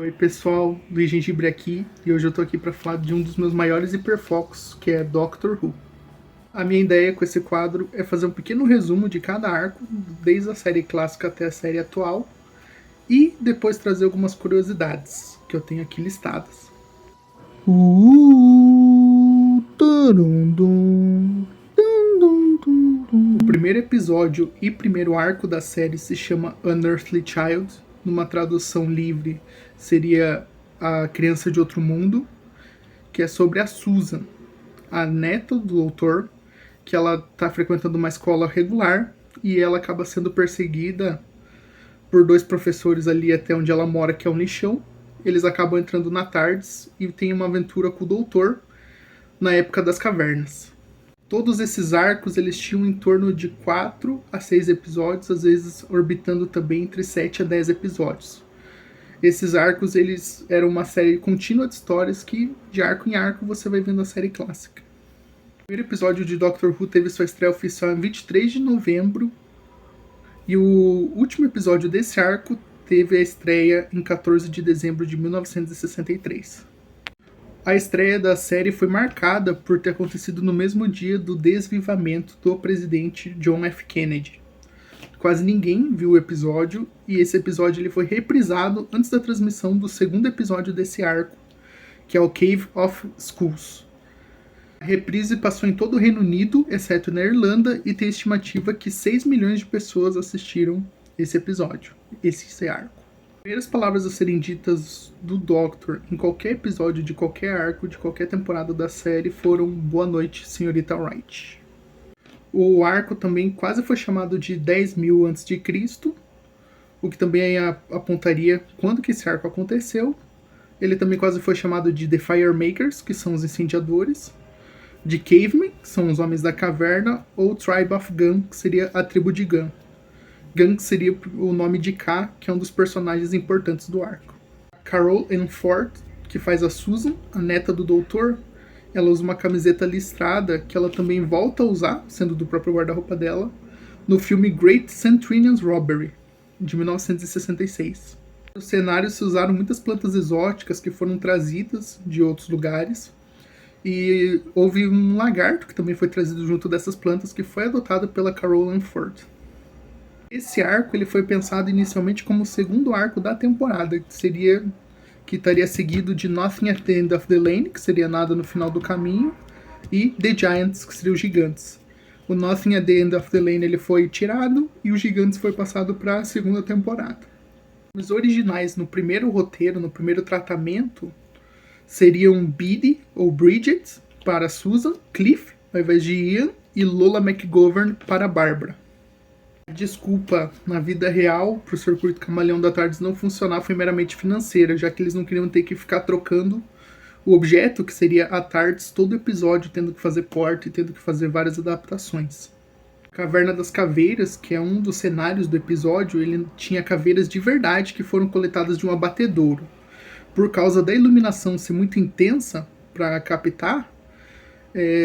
Oi pessoal, Luiz Gengibre aqui e hoje eu tô aqui para falar de um dos meus maiores hiperfocos, que é Doctor Who. A minha ideia com esse quadro é fazer um pequeno resumo de cada arco, desde a série clássica até a série atual, e depois trazer algumas curiosidades que eu tenho aqui listadas. O primeiro episódio e primeiro arco da série se chama Unearthly Child. Numa tradução livre seria A Criança de Outro Mundo, que é sobre a Susan, a neta do doutor, que ela está frequentando uma escola regular e ela acaba sendo perseguida por dois professores ali até onde ela mora, que é um lixão. Eles acabam entrando na TARDIS e tem uma aventura com o doutor na época das cavernas. Todos esses arcos eles tinham em torno de 4 a 6 episódios, às vezes orbitando também entre 7 a 10 episódios. Esses arcos eles eram uma série contínua de histórias que, de arco em arco, você vai vendo a série clássica. O primeiro episódio de Doctor Who teve sua estreia oficial em 23 de novembro, e o último episódio desse arco teve a estreia em 14 de dezembro de 1963. A estreia da série foi marcada por ter acontecido no mesmo dia do desvivamento do presidente John F. Kennedy. Quase ninguém viu o episódio, e esse episódio ele foi reprisado antes da transmissão do segundo episódio desse arco, que é o Cave of Skulls. A reprise passou em todo o Reino Unido, exceto na Irlanda, e tem estimativa que 6 milhões de pessoas assistiram esse episódio, esse arco. As primeiras palavras a serem ditas do Doctor em qualquer episódio de qualquer arco, de qualquer temporada da série, foram "Boa noite, senhorita Wright". O arco também quase foi chamado de 10.000 a.C., o que também apontaria quando que esse arco aconteceu. Ele também quase foi chamado de The Firemakers, que são os incendiadores, de Cavemen, que são os homens da caverna, ou Tribe of Gun, que seria a tribo de Gun. Gun seria o nome de K, que é um dos personagens importantes do arco. Carole Ann Ford, que faz a Susan, a neta do doutor, ela usa uma camiseta listrada que ela também volta a usar, sendo do próprio guarda-roupa dela, no filme Great Centennial's Robbery, de 1966. No cenário se usaram muitas plantas exóticas que foram trazidas de outros lugares, e houve um lagarto que também foi trazido junto dessas plantas, que foi adotado pela Carole Ann Ford. Esse arco ele foi pensado inicialmente como o segundo arco da temporada, que estaria seguido de Nothing at the End of the Lane, que seria Nada no Final do Caminho, e The Giants, que seria os Gigantes. O Nothing at the End of the Lane ele foi tirado e os Gigantes foi passado para a segunda temporada. Os originais no primeiro roteiro, no primeiro tratamento, seriam Biddy ou Bridget para Susan, Cliff ao invés de Ian, e Lola McGovern para Barbara. A desculpa na vida real para o circuito camaleão da TARDIS não funcionar foi meramente financeira, já que eles não queriam ter que ficar trocando o objeto, que seria a TARDIS, todo episódio tendo que fazer porta e tendo que fazer várias adaptações. A Caverna das Caveiras, que é um dos cenários do episódio, ele tinha caveiras de verdade que foram coletadas de um abatedouro. Por causa da iluminação ser muito intensa para captar,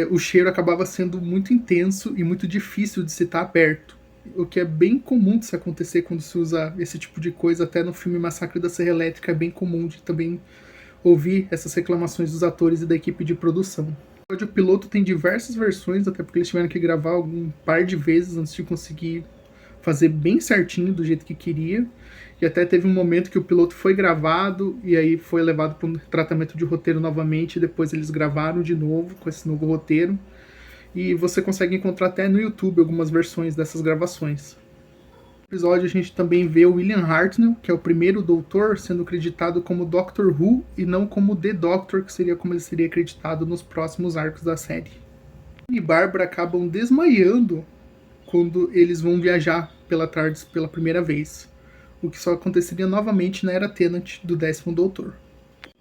o cheiro acabava sendo muito intenso e muito difícil de se estar perto. O que é bem comum de se acontecer quando se usa esse tipo de coisa. Até no filme Massacre da Serra Elétrica é bem comum de também ouvir essas reclamações dos atores e da equipe de produção. O piloto tem diversas versões, até porque eles tiveram que gravar um par de vezes antes de conseguir fazer bem certinho do jeito que queria. E até teve um momento que o piloto foi gravado e aí foi levado para um tratamento de roteiro novamente, e depois eles gravaram de novo com esse novo roteiro. E você consegue encontrar até no YouTube algumas versões dessas gravações. No episódio a gente também vê o William Hartnell, que é o primeiro doutor, sendo creditado como Doctor Who e não como The Doctor, que seria como ele seria acreditado nos próximos arcos da série. E Barbara acabam desmaiando quando eles vão viajar pela TARDIS pela primeira vez, o que só aconteceria novamente na Era Tennant do 10º Doutor.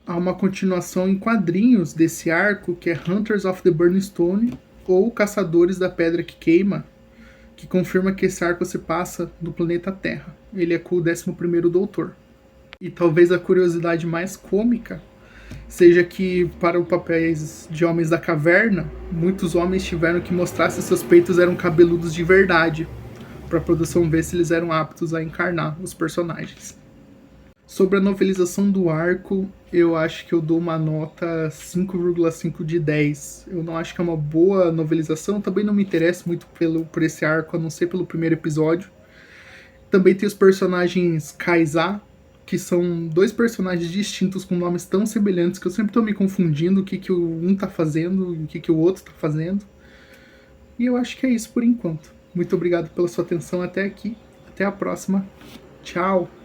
Há uma continuação em quadrinhos desse arco, que é Hunters of the Burning Stone, ou Caçadores da Pedra que Queima, que confirma que esse arco se passa no planeta Terra. Ele é com o 11º Doutor. E talvez a curiosidade mais cômica seja que, para os papéis de Homens da Caverna, muitos homens tiveram que mostrar se seus peitos eram cabeludos de verdade, para a produção ver se eles eram aptos a encarnar os personagens. Sobre a novelização do arco, eu acho que eu dou uma nota 5,5 de 10. Eu não acho que é uma boa novelização, também não me interesso muito por esse arco, a não ser pelo primeiro episódio. Também tem os personagens Kaisa, que são dois personagens distintos com nomes tão semelhantes que eu sempre estou me confundindo o que um tá fazendo e o que o outro tá fazendo. E eu acho que é isso por enquanto. Muito obrigado pela sua atenção até aqui. Até a próxima. Tchau!